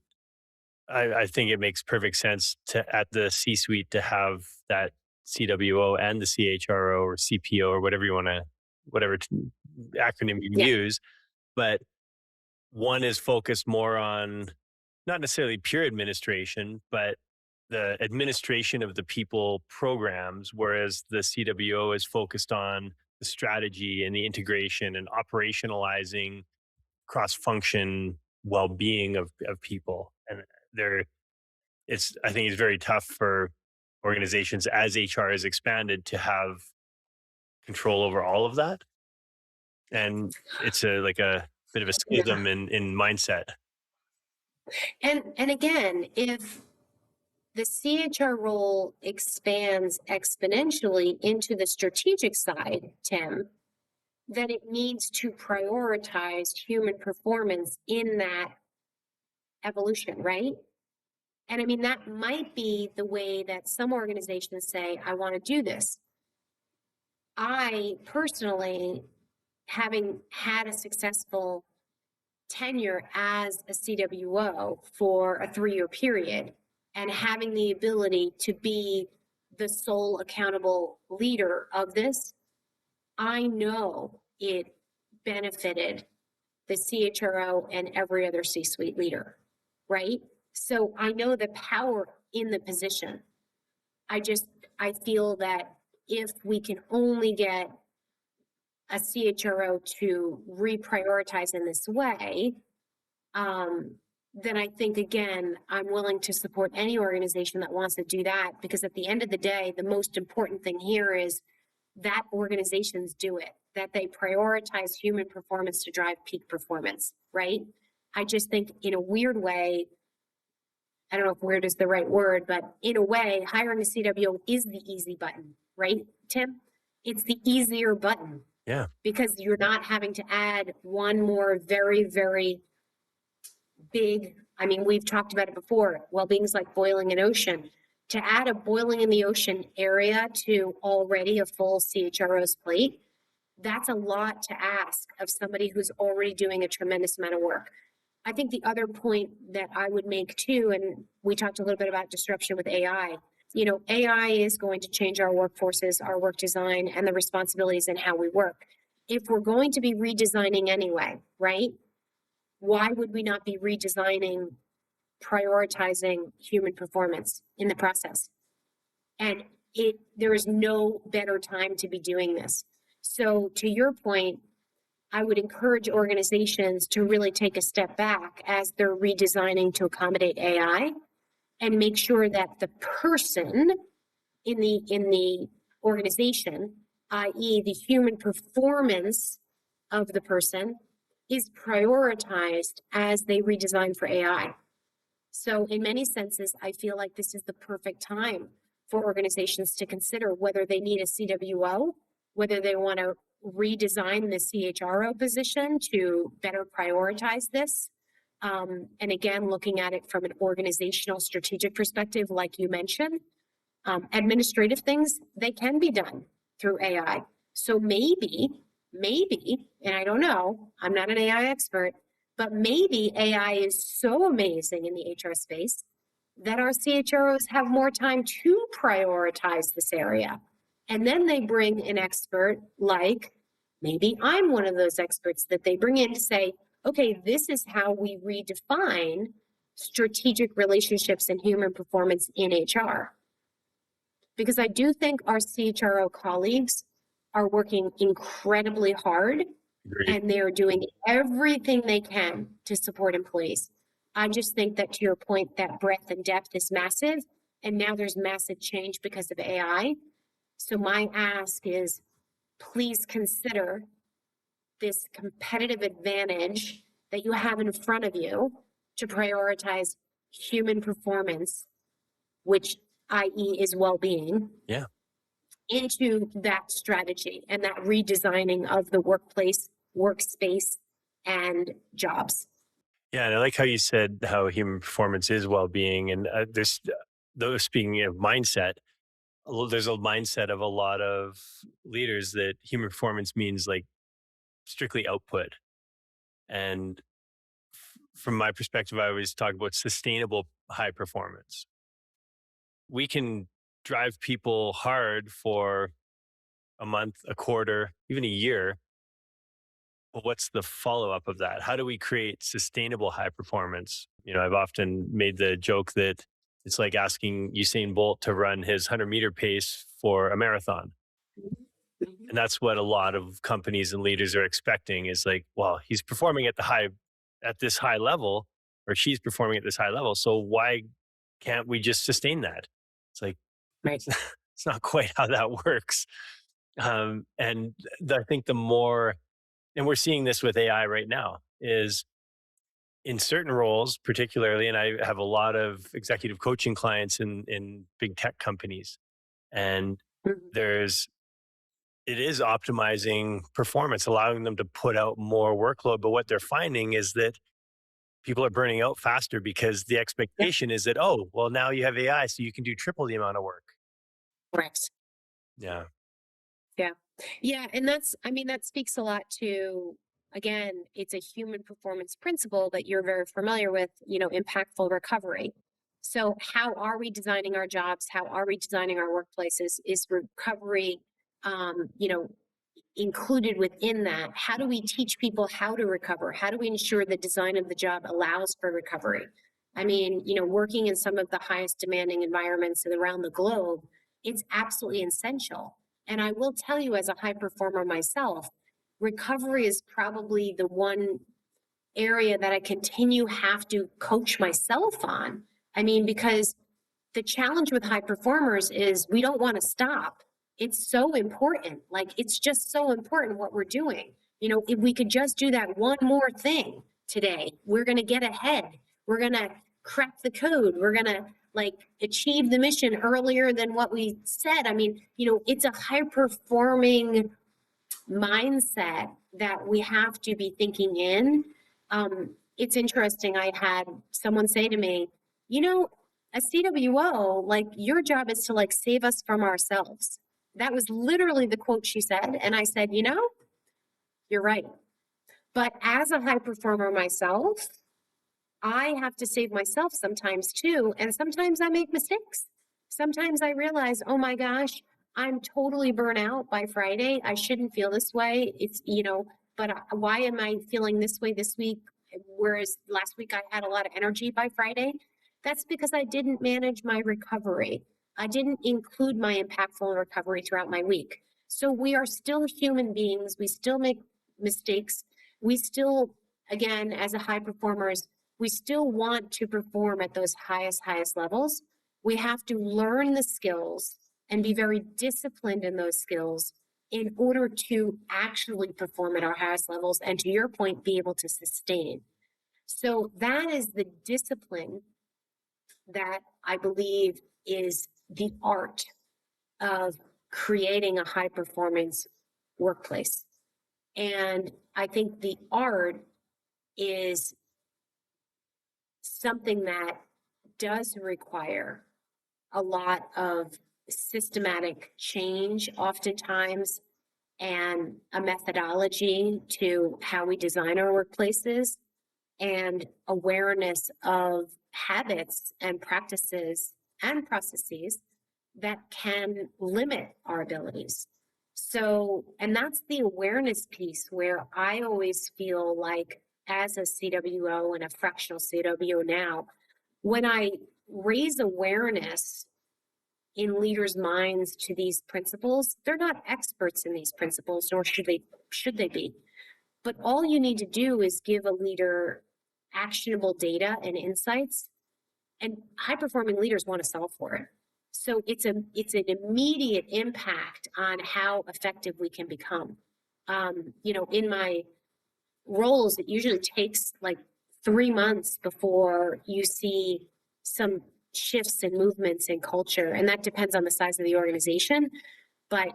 I think it makes perfect sense to at the C suite to have that CWO and the CHRO or CPO or whatever you want to, whatever acronym you Yeah. use. But one is focused more on not necessarily pure administration, but the administration of the people programs, whereas the CWO is focused on the strategy and the integration and operationalizing cross function well being of people. And there, I think it's very tough for organizations as HR has expanded to have control over all of that. And it's like a bit of a Yeah. schism in mindset. And again, if the CHR role expands exponentially into the strategic side, Tim, then it needs to prioritize human performance in that evolution, right? And I mean, that might be the way that some organizations say, I want to do this. I personally, having had a successful tenure as a CWO for a 3-year period and having the ability to be the sole accountable leader of this, I know it benefited the CHRO and every other C-suite leader, right? So I know the power in the position. I feel that if we can only get a CHRO to reprioritize in this way, then I think, again, I'm willing to support any organization that wants to do that, because at the end of the day, the most important thing here is that organizations do it, that they prioritize human performance to drive peak performance, right? I just think in a weird way, I don't know if weird is the right word, but in a way, hiring a CWO is the easy button, right, Tim? It's the easier button Yeah. because you're not having to add one more very, very big, I mean, we've talked about it before. Well-being is like boiling an ocean. To add a boiling in the ocean area to already a full CHRO's plate, that's a lot to ask of somebody who's already doing a tremendous amount of work. I think the other point that I would make too, and we talked a little bit about disruption with AI. You know, AI is going to change our workforces, our work design, and the responsibilities in how we work. If we're going to be redesigning anyway, right? Why would we not be redesigning, prioritizing human performance in the process? And there is no better time to be doing this. So to your point, I would encourage organizations to really take a step back as they're redesigning to accommodate AI and make sure that the person in the organization, i.e. the human performance of the person, is prioritized as they redesign for AI. So in many senses, I feel like this is the perfect time for organizations to consider whether they need a CWO, whether they want to redesign the CHRO position to better prioritize this. And again, looking at it from an organizational strategic perspective, like you mentioned, administrative things, they can be done through AI. So maybe, and I don't know, I'm not an AI expert, but maybe AI is so amazing in the HR space that our CHROs have more time to prioritize this area. And then they bring an expert, like maybe I'm one of those experts that they bring in to say, okay, this is how we redefine strategic relationships and human performance in HR. Because I do think our CHRO colleagues are working incredibly hard. Agreed. And they're doing everything they can to support employees. I just think that, to your point, that breadth and depth is massive. And now there's massive change because of AI. So my ask is, please consider this competitive advantage that you have in front of you to prioritize human performance, which i.e. is well-being, Yeah. into that strategy and that redesigning of the workplace, workspace, and jobs. Yeah, and I like how you said how human performance is well-being, and though speaking of mindset, there's a mindset of a lot of leaders that human performance means like strictly output. And from my perspective, I always talk about sustainable high performance. We can drive people hard for a month, a quarter, even a year. But what's the follow up of that? How do we create sustainable high performance? I've often made the joke that it's like asking Usain Bolt to run his 100-meter pace for a marathon. Mhm. And that's what a lot of companies and leaders are expecting is like, well, he's performing at this high level, or she's performing at this high level. So why can't we just sustain that? It's like, Right. it's not quite how that works. And I think the more, and we're seeing this with AI right now, is in certain roles, particularly, and I have a lot of executive coaching clients in big tech companies, and Mhm. there's it is optimizing performance, allowing them to put out more workload. But what they're finding is that people are burning out faster because the Yeah, expectation is that, oh, well, now you have AI, so you can do triple the amount of work. correct. Yeah. Yeah. Yeah. And I mean, that speaks a lot to, again, it's a human performance principle that you're very familiar with, impactful recovery. So, how are we designing our jobs? How are we designing our workplaces? Is recovery, um, you know, included within that? How do we teach people how to recover? How do we ensure the design of the job allows for recovery? I mean, working in some of the highest demanding environments around the globe, it's absolutely essential. And I will tell you, as a high performer myself, recovery is probably the one area that I continue have to coach myself on. I mean, because the challenge with high performers is we don't want to stop. It's so important. Like, it's just so important what we're doing. If we could just do that one more thing today, we're going to get ahead. We're going to crack the code. We're going to like achieve the mission earlier than what we said. I mean, it's a high performing mindset that we have to be thinking in. It's interesting. I had someone say to me, you know, a CWO, like your job is to like save us from ourselves. That was literally the quote she said. And I said, you're right. But as a high performer myself, I have to save myself sometimes too. And sometimes I make mistakes. Sometimes I realize, oh my gosh, I'm totally burnt out by Friday. I shouldn't feel this way. But why am I feeling this way this week? Whereas last week I had a lot of energy by Friday. That's because I didn't manage my recovery. I didn't include my impactful recovery throughout my week. So we are still human beings. We still make mistakes. We still, again, as a high performers, we still want to perform at those highest levels. We have to learn the skills and be very disciplined in those skills in order to actually perform at our highest levels and, to your point, be able to sustain. So that is the discipline that I believe is the art of creating a high performance workplace. And I think the art is something that does require a lot of systematic change, oftentimes, and a methodology to how we design our workplaces, and awareness of habits and practices and processes that can limit our abilities. So, and that's the awareness piece where I always feel like, as a CWO and a fractional CWO now, when I raise awareness in leaders' minds to these principles, they're not experts in these principles, nor should they be. But all you need to do is give a leader actionable data and insights, and high performing leaders want to solve for it. So it's an immediate impact on how effective we can become. In my roles, it usually takes like 3 months before you see some shifts and movements in culture. And that depends on the size of the organization. But,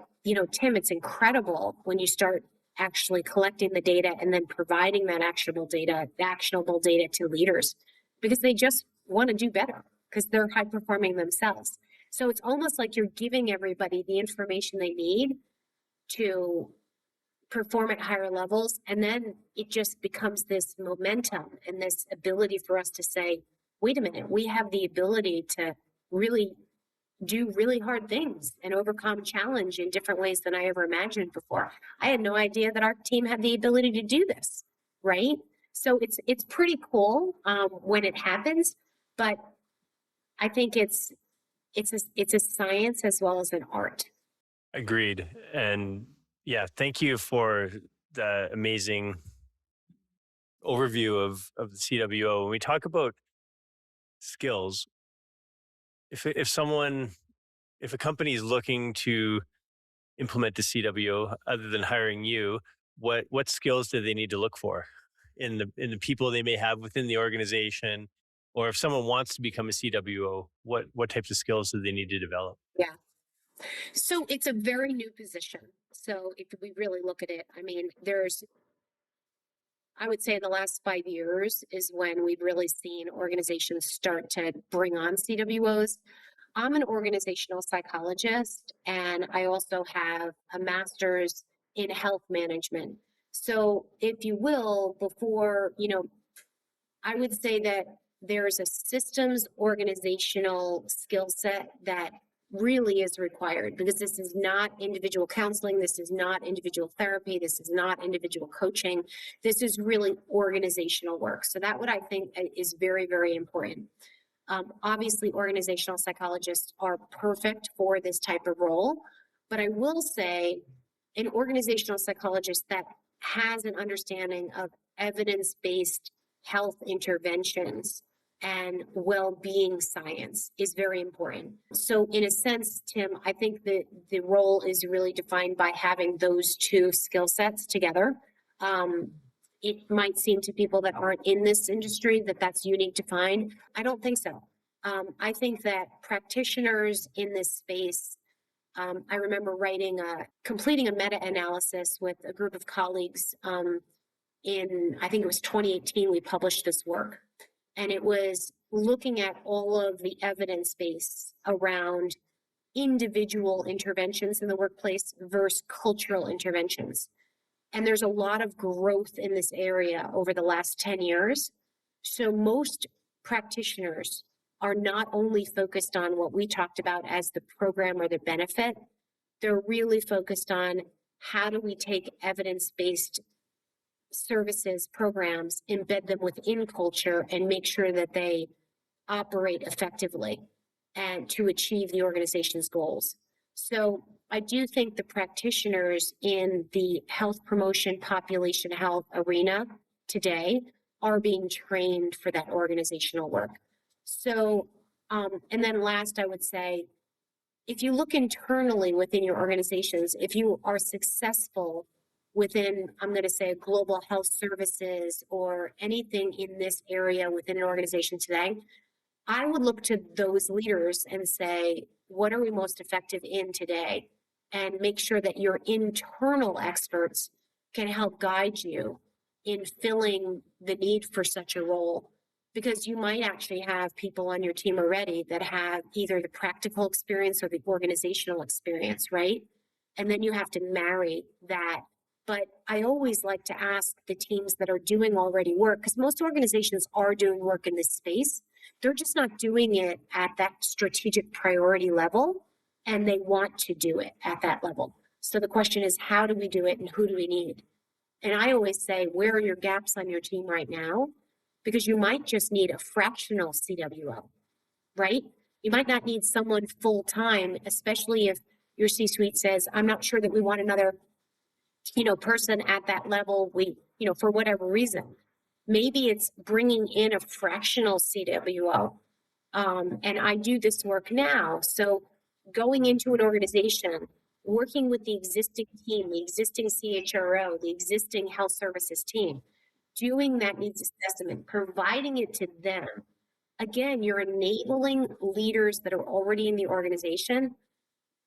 Tim, it's incredible when you start actually collecting the data and then providing that actionable data to leaders, because they just want to do better because they're high performing themselves. So it's almost like you're giving everybody the information they need to perform at higher levels. And then it just becomes this momentum and this ability for us to say, wait a minute, we have the ability to really do really hard things and overcome challenge in different ways than I ever imagined before. I had no idea that our team had the ability to do this, right? So it's pretty cool when it happens, but I think it's a science as well as an art. Agreed. And yeah, thank you for the amazing overview of the CWO. When we talk about skills, if a company is looking to implement the CWO, other than hiring you, what skills do they need to look for in the people they may have within the organization? Or if someone wants to become a CWO, what types of skills do they need to develop? Yeah. So it's a very new position. So if we really look at it, I mean, I would say in the last 5 years is when we've really seen organizations start to bring on CWOs. I'm an organizational psychologist, and I also have a master's in health management. So if you will, I would say that there's a systems organizational skill set that really is required, because this is not individual counseling, this is not individual therapy, this is not individual coaching, this is really organizational work. So that what I think is very, very important. Obviously, organizational psychologists are perfect for this type of role, but I will say an organizational psychologist that has an understanding of evidence-based health interventions and well-being science is very important. So in a sense, Tim, I think that the role is really defined by having those two skill sets together. It might seem to people that aren't in this industry that that's unique to find. I don't think so. I think that practitioners in this space, I remember completing a meta-analysis with a group of colleagues I think it was 2018, we published this work. And it was looking at all of the evidence base around individual interventions in the workplace versus cultural interventions. And there's a lot of growth in this area over the last 10 years. So most practitioners are not only focused on what we talked about as the program or the benefit, they're really focused on how do we take evidence-based services, programs, embed them within culture and make sure that they operate effectively and to achieve the organization's goals. So I do think the practitioners in the health promotion, population health arena today are being trained for that organizational work. So, and then last, I would say, if you look internally within your organizations, if you are successful within, I'm going to say, global health services or anything in this area within an organization today, I would look to those leaders and say, what are we most effective in today? And make sure that your internal experts can help guide you in filling the need for such a role. Because you might actually have people on your team already that have either the practical experience or the organizational experience, right? And then you have to marry that. But I always like to ask the teams that are doing already work, because most organizations are doing work in this space. They're just not doing it at that strategic priority level, and they want to do it at that level. So the question is, how do we do it and who do we need? And I always say, where are your gaps on your team right now? Because you might just need a fractional CWO, right? You might not need someone full-time, especially if your C-suite says, I'm not sure that we want another person at that level, for whatever reason. Maybe it's bringing in a fractional CWO. And I do this work now. So going into an organization, working with the existing team, the existing CHRO, the existing health services team, doing that needs assessment, providing it to them. Again, you're enabling leaders that are already in the organization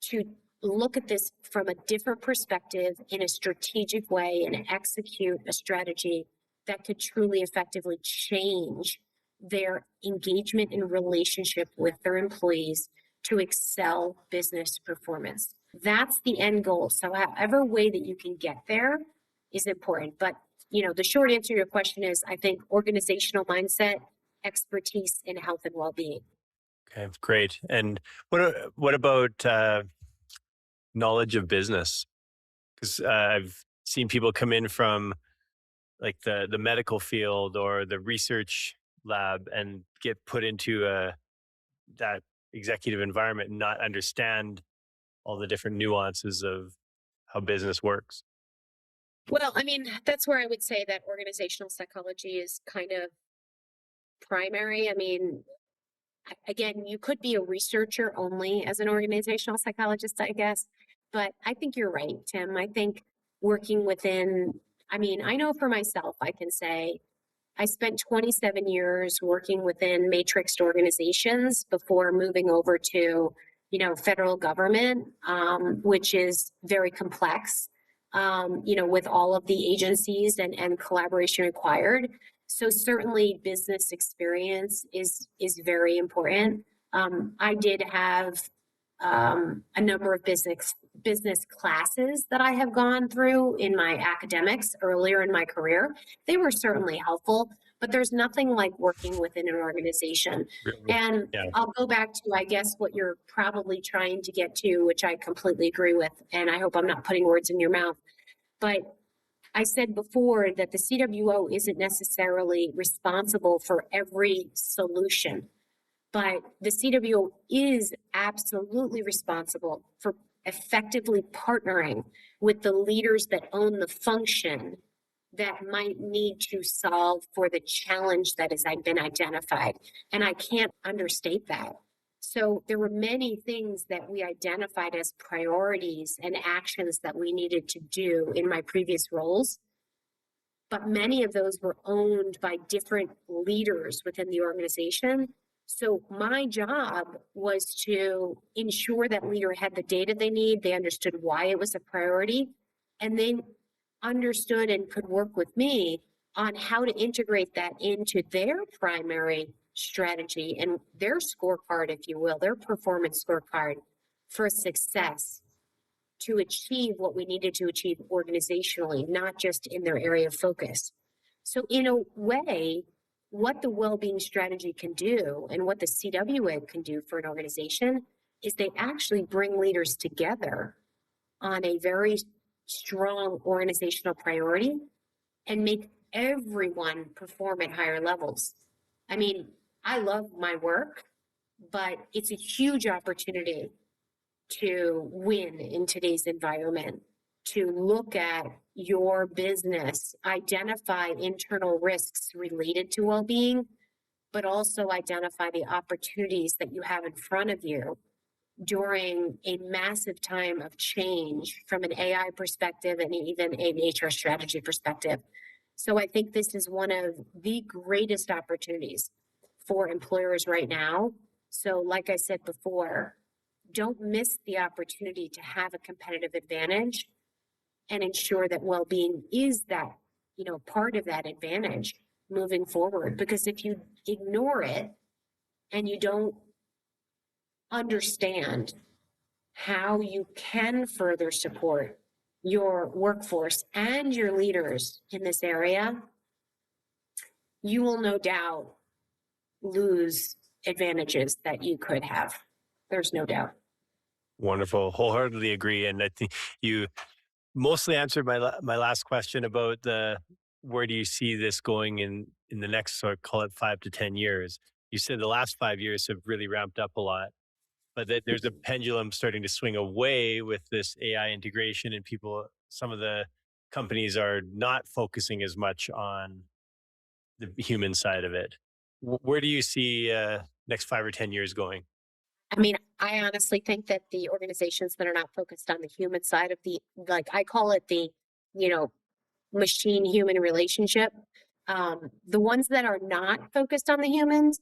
to look at this from a different perspective in a strategic way and execute a strategy that could truly effectively change their engagement and relationship with their employees to excel business performance. That's the end goal. So however way that you can get there is important. But the short answer to your question is, I think, organizational mindset, expertise in health and well-being. Okay, great. And what about knowledge of business? Because I've seen people come in from like the medical field or the research lab and get put into that executive environment and not understand all the different nuances of how business works. Well, I mean, that's where I would say that organizational psychology is kind of primary. I mean, again, you could be a researcher only as an organizational psychologist, I guess. But I think you're right, Tim. I think working within, I mean, I know for myself, I can say I spent 27 years working within matrixed organizations before moving over to, federal government, which is very complex, with all of the agencies and collaboration required. So certainly business experience is very important. I did have a number of business classes that I have gone through in my academics earlier in my career. They were certainly helpful, but there's nothing like working within an organization. Really? And Yeah. I'll go back to, I guess, what you're probably trying to get to, which I completely agree with, and I hope I'm not putting words in your mouth. But I said before that the CWO isn't necessarily responsible for every solution, but the CWO is absolutely responsible for effectively partnering with the leaders that own the function that might need to solve for the challenge that has been identified. And I can't understate that. So there were many things that we identified as priorities and actions that we needed to do in my previous roles. But many of those were owned by different leaders within the organization. So my job was to ensure that leader had the data they need, they understood why it was a priority, and then understood and could work with me on how to integrate that into their primary strategy and their scorecard, if you will, their performance scorecard for success to achieve what we needed to achieve organizationally, not just in their area of focus. So in a way, what the well-being strategy can do and what the CWA can do for an organization is they actually bring leaders together on a very strong organizational priority and make everyone perform at higher levels. I mean, I love my work, but it's a huge opportunity to win in today's environment, to look at your business, identify internal risks related to well-being, but also identify the opportunities that you have in front of you during a massive time of change from an AI perspective and even an HR strategy perspective. So I think this is one of the greatest opportunities for employers right now. So like I said before, don't miss the opportunity to have a competitive advantage and ensure that well-being is that, part of that advantage moving forward. Because if you ignore it and you don't understand how you can further support your workforce and your leaders in this area, you will no doubt lose advantages that you could have. There's no doubt. Wonderful. Wholeheartedly agree. And I think you mostly answered my last question about where do you see this going in the next, sort of, call it 5 to 10 years. You said the last 5 years have really ramped up a lot, but that there's a pendulum starting to swing away with this AI integration, and some of the companies are not focusing as much on the human side of it. Where do you see next 5 or 10 years going? I mean, I honestly think that the organizations that are not focused on the human side of the, like I call it the, machine human relationship, The ones that are not focused on the humans,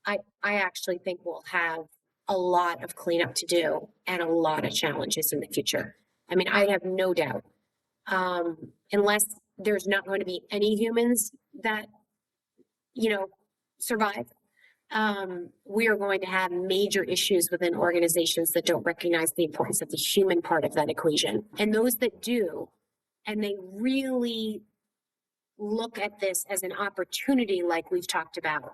I actually think will have a lot of cleanup to do and a lot of challenges in the future. I mean, I have no doubt, unless there's not going to be any humans that, survive, we are going to have major issues within organizations that don't recognize the importance of the human part of that equation. And those that do, and they really look at this as an opportunity, like we've talked about,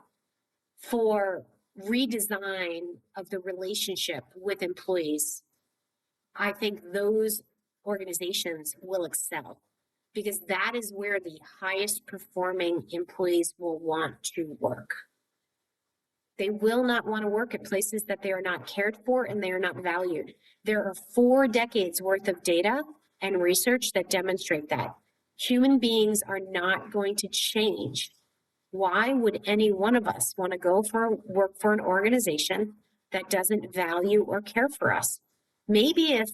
for redesign of the relationship with employees, I think those organizations will excel, because that is where the highest performing employees will want to work. They will not want to work at places that they are not cared for and they are not valued. There are 4 decades worth of data and research that demonstrate that. Human beings are not going to change. Why would any one of us want to go work for an organization that doesn't value or care for us? Maybe if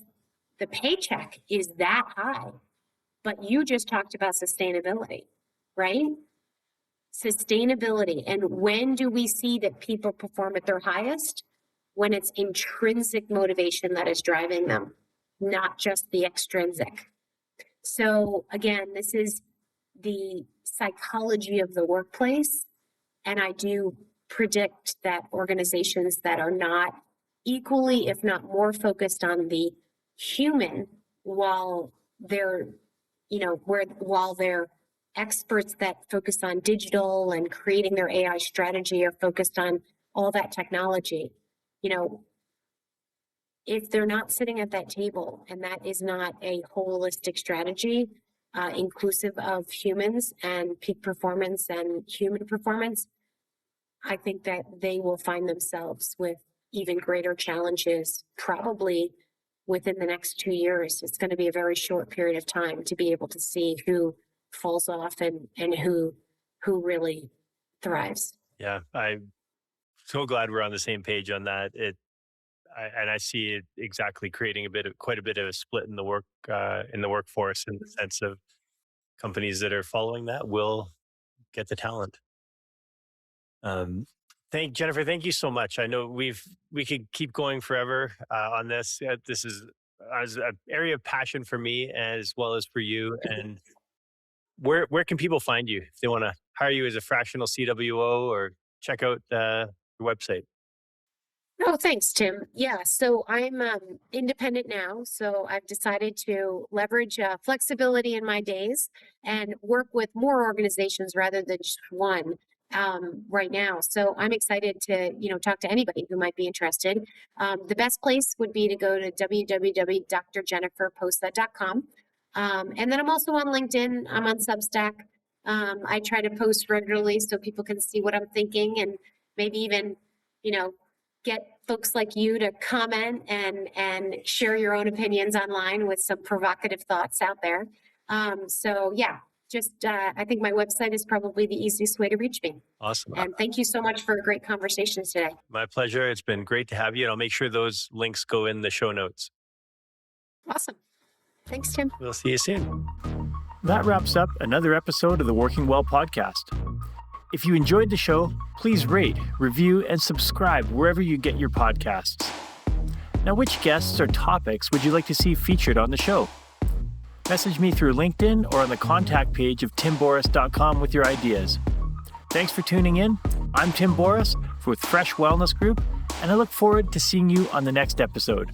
the paycheck is that high, but you just talked about sustainability, right? Sustainability. And when do we see that people perform at their highest? When it's intrinsic motivation that is driving them, not just the extrinsic. So again, this is the psychology of the workplace. And I do predict that organizations that are not equally, if not more focused on the human, while they're experts that focus on digital and creating their AI strategy are focused on all that technology, if they're not sitting at that table and that is not a holistic strategy, inclusive of humans and peak performance and human performance, I think that they will find themselves with even greater challenges, probably within the next 2 years. It's going to be a very short period of time to be able to see who falls off and who really thrives. Yeah, I'm so glad we're on the same page on that. I see it exactly creating quite a bit of a split in the workforce, in the sense of companies that are following that will get the talent. Jennifer, thank you so much. I know we could keep going forever on this. This is an area of passion for me as well as for you. And where can people find you if they want to hire you as a fractional CWO or check out your website? Oh, thanks, Tim. Yeah, so I'm independent now. So I've decided to leverage flexibility in my days and work with more organizations rather than just one right now. So I'm excited to, talk to anybody who might be interested. The best place would be to go to www.drjenniferposa.com. And then I'm also on LinkedIn. I'm on Substack. I try to post regularly so people can see what I'm thinking, and maybe even, get folks like you to comment and share your own opinions online with some provocative thoughts out there. So yeah, I think my website is probably the easiest way to reach me. Awesome. And thank you so much for a great conversation today. My pleasure. It's been great to have you. And I'll make sure those links go in the show notes. Awesome. Thanks, Tim. We'll see you soon. That wraps up another episode of the Working Well podcast. If you enjoyed the show, please rate, review, and subscribe wherever you get your podcasts. Now, which guests or topics would you like to see featured on the show? Message me through LinkedIn or on the contact page of timborys.com with your ideas. Thanks for tuning in. I'm Tim Borys with Fresh Wellness Group, and I look forward to seeing you on the next episode.